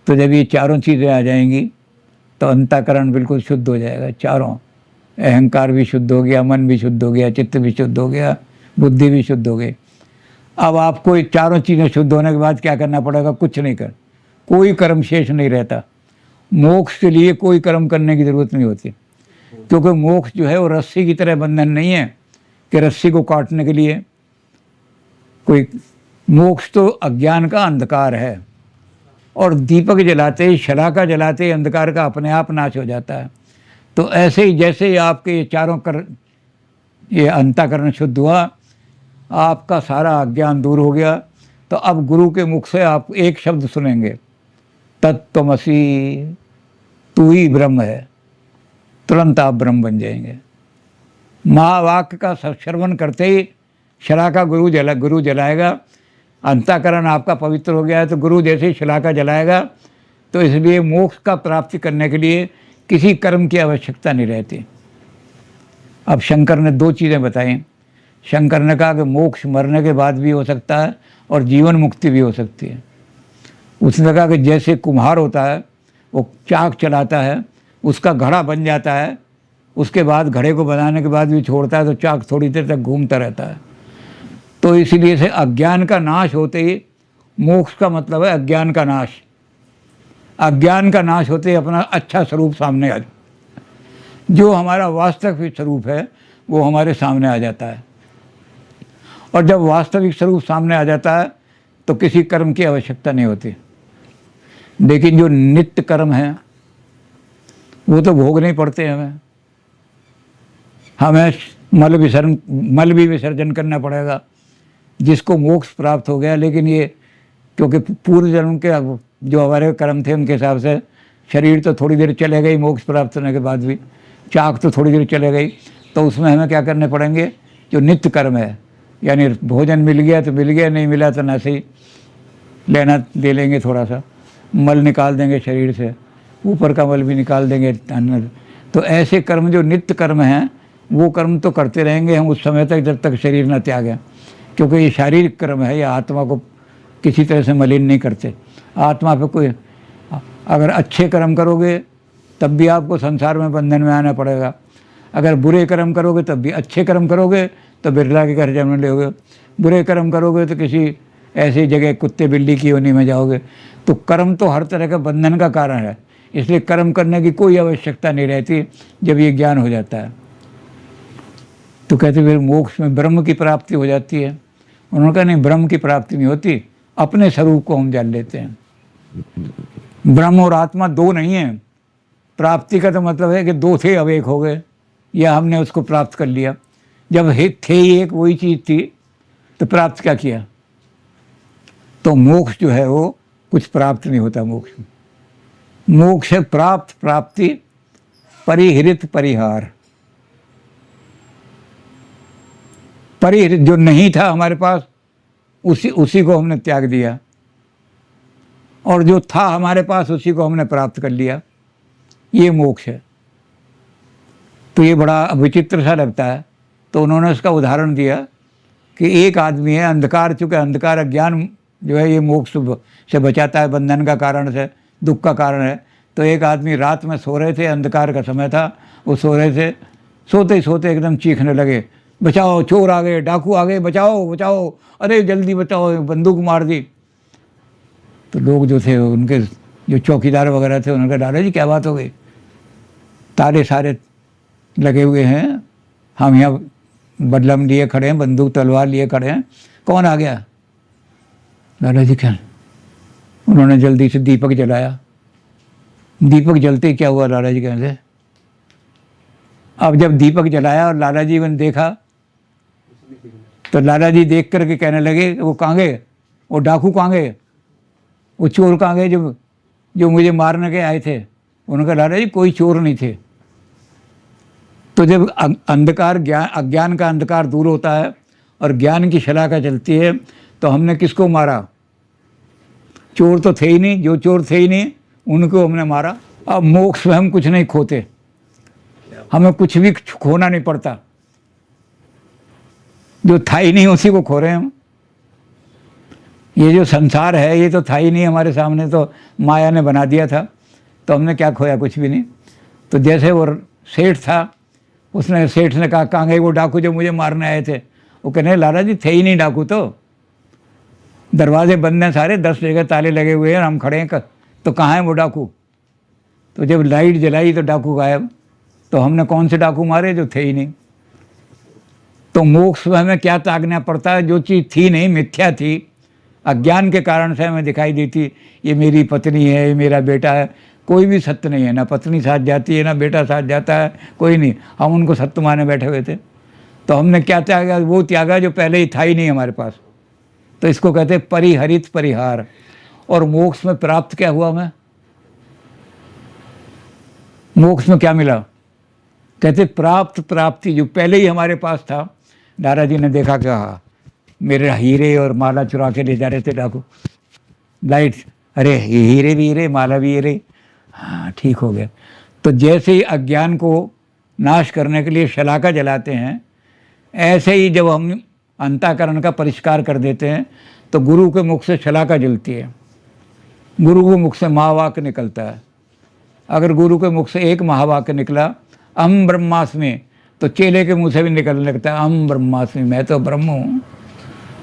तो जब ये चारों चीज़ें आ जाएंगी तो अंतःकरण बिल्कुल शुद्ध हो जाएगा। चारों, अहंकार भी शुद्ध हो गया, मन भी शुद्ध हो गया, चित्त भी शुद्ध हो गया, बुद्धि भी शुद्ध हो गई। अब आपको ये चारों चीज़ें शुद्ध होने के बाद क्या करना पड़ेगा? कुछ नहीं कर, कोई कर्म शेष नहीं रहता। मोक्ष के लिए कोई कर्म करने की ज़रूरत नहीं होती, क्योंकि मोक्ष जो है वो रस्सी की तरह बंधन नहीं है कि रस्सी को काटने के लिए कोई। मोक्ष तो अज्ञान का अंधकार है, और दीपक जलाते ही, शलाका जलाते ही अंधकार का अपने आप नाश हो जाता है। तो ऐसे ही जैसे ही आपके ये चारों ये अंतःकरण शुद्ध हुआ, आपका सारा अज्ञान दूर हो गया। तो अब गुरु के मुख से आप एक शब्द सुनेंगे, तत्त्वमसि, तू ही ब्रह्म है। तुरंत आप ब्रह्म बन जाएंगे। महावाक्य का श्रवण करते ही शलाका गुरु जलाएगा। अंतःकरण आपका पवित्र हो गया है तो गुरु जैसे ही शलाका जलाएगा। तो इसलिए मोक्ष का प्राप्ति करने के लिए किसी कर्म की आवश्यकता नहीं रहती। अब शंकर ने दो चीज़ें बताई। शंकर ने कहा कि मोक्ष मरने के बाद भी हो सकता है और जीवन मुक्ति भी हो सकती है। उसने कहा कि जैसे कुम्हार होता है, वो चाक चलाता है, उसका घड़ा बन जाता है, उसके बाद घड़े को बनाने के बाद भी छोड़ता है तो चाक थोड़ी देर तक घूमता रहता है। तो इसीलिए से अज्ञान का नाश होते ही, मोक्ष का मतलब है अज्ञान का नाश। अज्ञान का नाश होते ही अपना अच्छा स्वरूप सामने आ जाता, जो हमारा वास्तविक स्वरूप है वो हमारे सामने आ जाता है। और जब वास्तविक स्वरूप सामने आ जाता है तो किसी कर्म की आवश्यकता नहीं होती। लेकिन जो नित्य कर्म है वो तो भोगने ही पड़ते हैं। हमें मल भी विसर्जन करना पड़ेगा, जिसको मोक्ष प्राप्त हो गया। लेकिन ये क्योंकि पूर्व जन्म के जो हमारे कर्म थे उनके हिसाब से शरीर तो थोड़ी देर चले गई, मोक्ष प्राप्त होने के बाद भी चाक तो थोड़ी देर चले गई। तो उसमें हमें क्या करने पड़ेंगे? जो नित्य कर्म है, यानी भोजन मिल गया तो मिल गया, नहीं मिला तो न सही लेना ले लेंगे, थोड़ा सा मल निकाल देंगे शरीर से, ऊपर का मल भी निकाल देंगे। तो ऐसे कर्म जो नित्य कर्म हैं वो कर्म तो करते रहेंगे हम उस समय तक जब तक शरीर न त्यागें, क्योंकि ये शारीरिक कर्म है, ये आत्मा को किसी तरह से मलिन नहीं करते। आत्मा पे कोई, अगर अच्छे कर्म करोगे तब भी आपको संसार में बंधन में आना पड़ेगा, अगर बुरे कर्म करोगे तब भी। अच्छे कर्म करोगे तो बिरला के घर जन्म लोगे, बुरे कर्म करोगे तो किसी ऐसी जगह कुत्ते बिल्ली की योनि में जाओगे। तो कर्म तो हर तरह का बंधन का कारण है, इसलिए कर्म करने की कोई आवश्यकता नहीं रहती जब ये ज्ञान हो जाता है। तो कहते फिर मोक्ष में ब्रह्म की प्राप्ति हो जाती है। उन्होंने कहा नहीं, ब्रह्म की प्राप्ति नहीं होती, अपने स्वरूप को हम जान लेते हैं। ब्रह्म और आत्मा दो नहीं है। प्राप्ति का तो मतलब है कि दो थे अब एक हो गए, या हमने उसको प्राप्त कर लिया। जब थे ही एक वही चीज़ थी तो प्राप्त क्या किया? तो मोक्ष जो है वो कुछ प्राप्त नहीं होता। मोक्ष है प्राप्त, प्राप्ति, परिहृत, परिहार। परिहृत जो नहीं था हमारे पास उसी को हमने त्याग दिया, और जो था हमारे पास उसी को हमने प्राप्त कर लिया, ये मोक्ष है। तो ये बड़ा विचित्र सा लगता है। तो उन्होंने उसका उदाहरण दिया कि एक आदमी है, अंधकार, चूँकि अंधकार अज्ञान जो है ये मोक्ष से बचाता है, बंधन का कारण से, दुख का कारण है। तो एक आदमी रात में सो रहे थे, अंधकार का समय था, वो सो रहे थे, सोते ही सोते एकदम चीखने लगे, बचाओ, चोर आ गए, डाकू आ गए, बचाओ बचाओ, अरे जल्दी बचाओ, बंदूक मार दी। तो लोग जो थे उनके जो चौकीदार वगैरह थे उन्होंने कहा, दादाजी क्या बात हो गई? ताले सारे लगे हुए हैं, हम यहाँ बदलम लिए खड़े हैं, बंदूक तलवार लिए खड़े हैं, कौन आ गया? दादाजी क्या? उन्होंने जल्दी से दीपक जलाया। दीपक जलते क्या हुआ लाला जी कहते? अब जब दीपक जलाया और लाला जी ने देखा तो लाला जी देख करके कहने लगे, वो कहाँ गए? वो डाकू कहाँ गए? वो चोर कहाँ गए जो मुझे मारने के आए थे? उन्होंने कहा, लाला जी कोई चोर नहीं थे। तो जब अंधकार अज्ञान का अंधकार दूर होता है और ज्ञान की शलाका चलती है तो हमने किसको मारा? चोर तो थे ही नहीं, जो चोर थे ही नहीं उनको हमने मारा। अब मोक्ष में हम कुछ नहीं खोते, हमें कुछ भी खोना नहीं पड़ता, जो था ही नहीं उसी को खो रहे हैं हम। ये जो संसार है ये तो था ही नहीं हमारे सामने, तो माया ने बना दिया था, तो हमने क्या खोया? कुछ भी नहीं। तो जैसे वो सेठ था, उसने सेठ ने कहा कहाँ गए वो डाकू जो मुझे मारने आए थे? वो कहने लाला जी थे ही नहीं डाकू, तो दरवाजे बंद हैं सारे, 10 जगह ताले लगे हुए हैं, हम खड़े हैं, तो कहाँ है वो डाकू? तो जब लाइट जलाई तो डाकू गायब। तो हमने कौन से डाकू मारे? जो थे ही नहीं। तो मोक्ष में हमें क्या त्यागना पड़ता है? जो चीज़ थी नहीं, मिथ्या थी, अज्ञान के कारण से हमें दिखाई देती, ये मेरी पत्नी है, ये मेरा बेटा है, कोई भी सत्य नहीं है, ना पत्नी साथ जाती है ना बेटा साथ जाता है, कोई नहीं, हम उनको सत्य माने बैठे हुए थे। तो हमने क्या त्यागा? वो त्यागा जो पहले ही था ही नहीं हमारे पास। तो इसको कहते हैं परिहरित परिहार। और मोक्ष में प्राप्त क्या हुआ? हमें मोक्ष में क्या मिला? कहते प्राप्त प्राप्ति, जो पहले ही हमारे पास था। दादा जी ने देखा क्या, मेरे हीरे और माला चुरा के ले जा रहे थे डाकू, लाइट, अरे ये हीरे भी हीरे, माला भी हीरे, हाँ ठीक हो गया। तो जैसे ही अज्ञान को नाश करने के लिए शलाका जलाते हैं, ऐसे ही जब हम अंतःकरण का परिष्कार कर देते हैं तो गुरु के मुख से शलाका जलती है, गुरु के मुख से महावाक्य निकलता है। अगर गुरु के मुख से एक महावाक्य निकला अहम ब्रह्मास्मि, तो चेले के मुंह से भी निकलने लगता है अहम ब्रह्मास्मि, मैं तो ब्रह्म हूँ,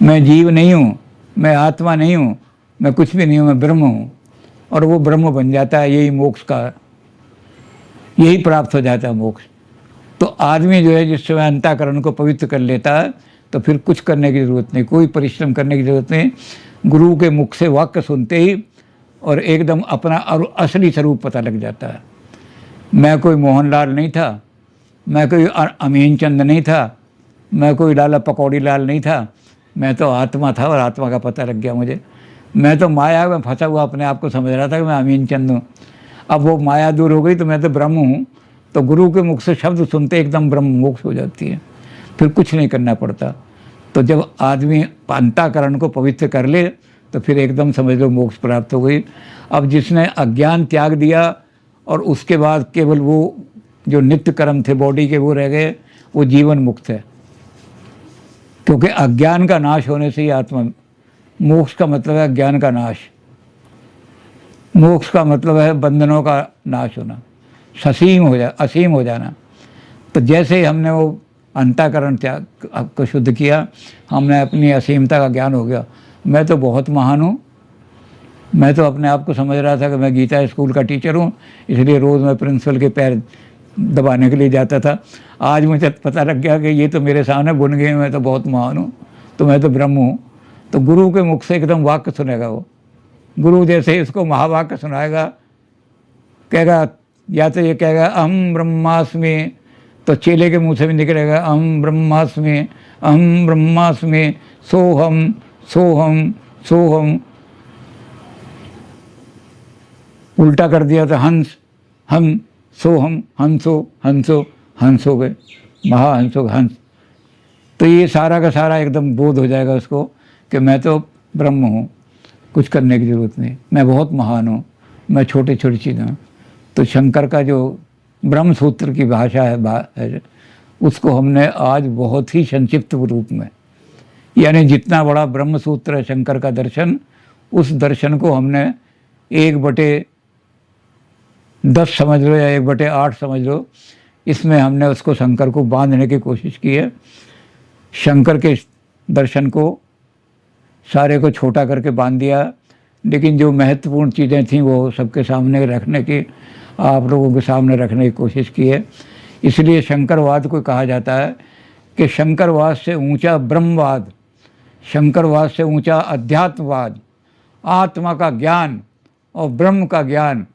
मैं जीव नहीं हूँ, मैं आत्मा नहीं हूँ, मैं कुछ भी नहीं हूँ, मैं ब्रह्म हूँ। और वो ब्रह्म बन जाता है। यही मोक्ष का, यही प्राप्त हो जाता है मोक्ष। तो आदमी जो है जिस समय अंतःकरण को पवित्र कर लेता है तो फिर कुछ करने की ज़रूरत नहीं, कोई परिश्रम करने की ज़रूरत नहीं। गुरु के मुख से वाक्य सुनते ही और एकदम अपना असली स्वरूप पता लग जाता है। मैं कोई मोहनलाल नहीं था, मैं कोई अमीन चंद नहीं था, मैं कोई लाला पकौड़ी लाल नहीं था, मैं तो आत्मा था और आत्मा का पता लग गया मुझे। मैं तो माया में फंसा हुआ अपने आप को समझ रहा था कि मैं अमीन चंद हूँ। अब वो माया दूर हो गई तो मैं तो ब्रह्म हूँ। तो गुरु के मुख से शब्द सुनते एकदम ब्रह्म मोक्ष हो जाती है, फिर कुछ नहीं करना पड़ता। तो जब आदमी अंतःकरण को पवित्र कर ले तो फिर एकदम समझ लो मोक्ष प्राप्त हो गई। अब जिसने अज्ञान त्याग दिया और उसके बाद केवल वो जो नित्य कर्म थे बॉडी के वो रह गए, वो जीवन मुक्त है। क्योंकि अज्ञान का नाश होने से ही आत्मा, मोक्ष का मतलब है ज्ञान का नाश, मोक्ष का मतलब है बंधनों का नाश होना, असीम हो जाना। तो जैसे ही हमने वो अंतःकरण त्याग को शुद्ध किया, हमने अपनी असीमता का ज्ञान हो गया। मैं तो बहुत महान हूँ, मैं तो अपने आप को समझ रहा था कि मैं गीता स्कूल का टीचर हूँ, इसलिए रोज़ मैं प्रिंसिपल के पैर दबाने के लिए जाता था। आज मुझे पता लग गया कि ये तो मेरे सामने बुन गए, मैं तो बहुत महान हूँ, तो मैं तो ब्रह्म हूँ। तो गुरु के मुख से एकदम वाक्य सुनेगा वो, गुरु जैसे ही उसको महावाक्य सुनाएगा, कहेगा या तो ये कहेगा अहम ब्रह्मास्मि, तो चेले के मुंह से भी निकलेगा अहम ब्रह्मास्मि, अहम ब्रह्मास्मि, सोहम सोहम सोहम। उल्टा कर दिया तो हंस हम सोहम, हंसो हंसो हंस हो गए, महाहंस हो हंस। तो ये सारा का सारा एकदम बोध हो जाएगा उसको कि मैं तो ब्रह्म हूँ, कुछ करने की ज़रूरत नहीं, मैं बहुत महान हूँ, मैं छोटी छोटी चीज़ें हूँ। तो शंकर का जो ब्रह्म सूत्र की भाषा है उसको हमने आज बहुत ही संक्षिप्त रूप में, यानी जितना बड़ा ब्रह्म सूत्र है शंकर का दर्शन, उस दर्शन को हमने 1/10 समझ लो या 1/8 समझ लो, इसमें हमने उसको शंकर को बांधने की कोशिश की है। शंकर के दर्शन को सारे को छोटा करके बांध दिया, लेकिन जो महत्वपूर्ण चीज़ें थीं वो सबके सामने रखने की, आप लोगों के सामने रखने की कोशिश की है। इसलिए शंकरवाद को कहा जाता है कि शंकरवाद से ऊंचा ब्रह्मवाद, शंकरवाद से ऊंचा अध्यात्मवाद, आत्मा का ज्ञान और ब्रह्म का ज्ञान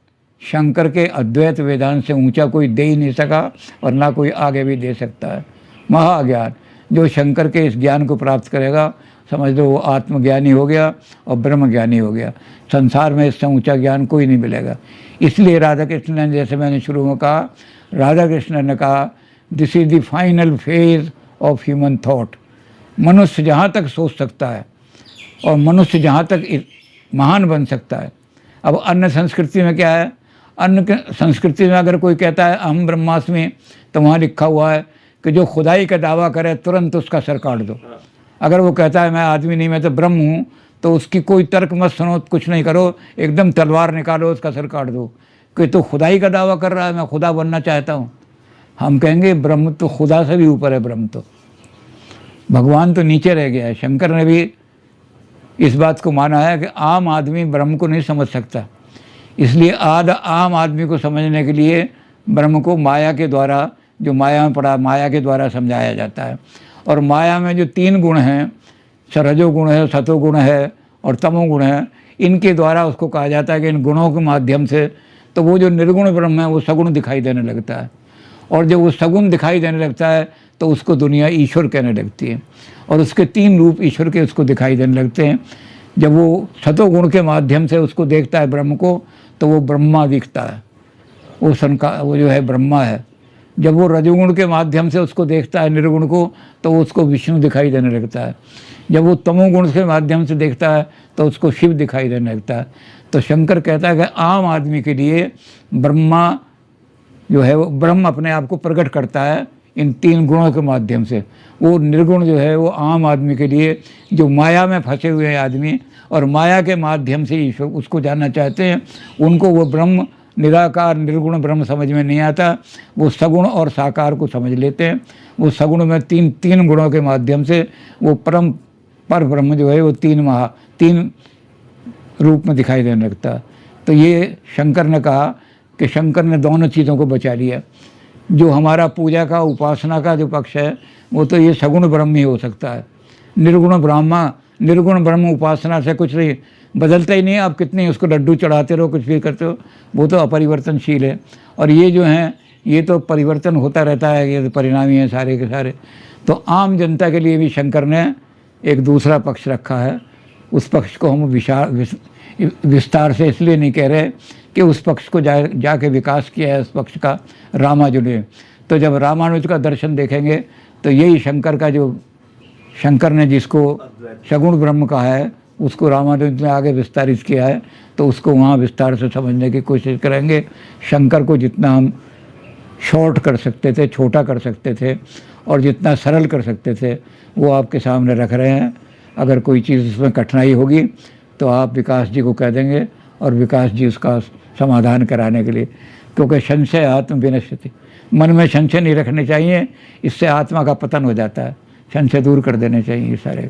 शंकर के अद्वैत वेदांत से ऊंचा कोई दे ही नहीं सका और ना कोई आगे भी दे सकता है। महाज्ञान, जो शंकर के इस ज्ञान को प्राप्त करेगा समझ लो वो आत्मज्ञानी हो गया और ब्रह्म ज्ञानी हो गया। संसार में इससे ऊंचा ज्ञान कोई नहीं मिलेगा। इसलिए राधा कृष्ण ने, जैसे मैंने शुरू में कहा, राधा कृष्ण ने कहा this is the final phase of human thought. मनुष्य जहाँ तक सोच सकता है और मनुष्य जहाँ तक महान बन सकता है। अब अन्य संस्कृति में क्या है, अन्य संस्कृति में अगर कोई कहता है अहम ब्रह्मास्मि, तो वहाँ लिखा हुआ है कि जो खुदाई का दावा करे तुरंत उसका सर काट दो। अगर वो कहता है मैं आदमी नहीं, मैं तो ब्रह्म हूँ, तो उसकी कोई तर्क मत सुनो, कुछ नहीं करो, एकदम तलवार निकालो, उसका सर काट दो कि तो खुदाई का दावा कर रहा है, मैं खुदा बनना चाहता हूँ। हम कहेंगे ब्रह्म तो खुदा से भी ऊपर है, ब्रह्म तो, भगवान तो नीचे रह गया है। शंकर ने भी इस बात को माना है कि आम आदमी ब्रह्म को नहीं समझ सकता, इसलिए आम आदमी को समझने के लिए ब्रह्म को माया के द्वारा, जो माया में पड़ा, माया के द्वारा समझाया जाता है। और माया में जो 3 गुण हैं, रजोगुण है, सतोगुण है और तमोगुण है, इनके द्वारा उसको कहा जाता है कि इन गुणों के माध्यम से, तो वो जो निर्गुण ब्रह्म है वो सगुण दिखाई देने लगता है, और जब वो सगुण दिखाई देने लगता है तो उसको दुनिया ईश्वर कहने लगती है, और उसके 3 रूप ईश्वर के उसको दिखाई देने लगते हैं। जब वो सतोगुण के माध्यम से उसको देखता है ब्रह्म को, तो वो ब्रह्मा दिखता है, वो जो है ब्रह्मा है। जब वो रजोगुण के माध्यम से उसको देखता है निर्गुण को, तो उसको विष्णु दिखाई देने लगता है। जब वो तमोगुण के माध्यम से देखता है तो उसको शिव दिखाई देने लगता है। तो शंकर कहता है कि आम आदमी के लिए ब्रह्मा जो है वो ब्रह्म अपने आप को प्रकट करता है इन 3 गुणों के माध्यम से। वो निर्गुण जो है वो आम आदमी के लिए, जो माया में फंसे हुए हैं आदमी और माया के माध्यम से ईश्वर उसको जानना चाहते हैं, उनको वो ब्रह्म निराकार निर्गुण ब्रह्म समझ में नहीं आता, वो सगुण और साकार को समझ लेते हैं। वो सगुण में तीन गुणों के माध्यम से वो पर ब्रह्म जो है वो 3 रूप में दिखाई देने लगता है। तो ये शंकर ने कहा कि शंकर ने दोनों चीज़ों को बचा लिया। जो हमारा पूजा का, उपासना का जो पक्ष है, वो तो ये सगुण ब्रह्म ही हो सकता है। निर्गुण ब्रह्म उपासना से कुछ नहीं बदलता ही नहीं है, आप कितने उसको लड्डू चढ़ाते रहो, कुछ भी करते हो, वो तो अपरिवर्तनशील है। और ये जो हैं ये तो परिवर्तन होता रहता है, ये तो परिणामी हैं सारे के सारे। तो आम जनता के लिए भी शंकर ने एक दूसरा पक्ष रखा है। उस पक्ष को हम विस्तार से इसलिए नहीं कह रहे कि उस पक्ष को जाके विकास किया है उस पक्ष का रामानुज ने। तो जब रामानुज का दर्शन देखेंगे तो यही शंकर ने जिसको सगुण ब्रह्म कहा है, उसको रामानुज ने आगे विस्तारित किया है, तो उसको वहाँ विस्तार से समझने की कोशिश करेंगे। शंकर को जितना हम शॉर्ट कर सकते थे, छोटा कर सकते थे और जितना सरल कर सकते थे, वो आपके सामने रख रहे हैं। अगर कोई चीज़ उसमें कठिनाई होगी तो आप विकास जी को कह देंगे और विकास जी उसका समाधान कराने के लिए, क्योंकि संशय आत्म विनश्यति, मन में संशय नहीं रखने चाहिए, इससे आत्मा का पतन हो जाता है। संशय दूर कर देने चाहिए सारे।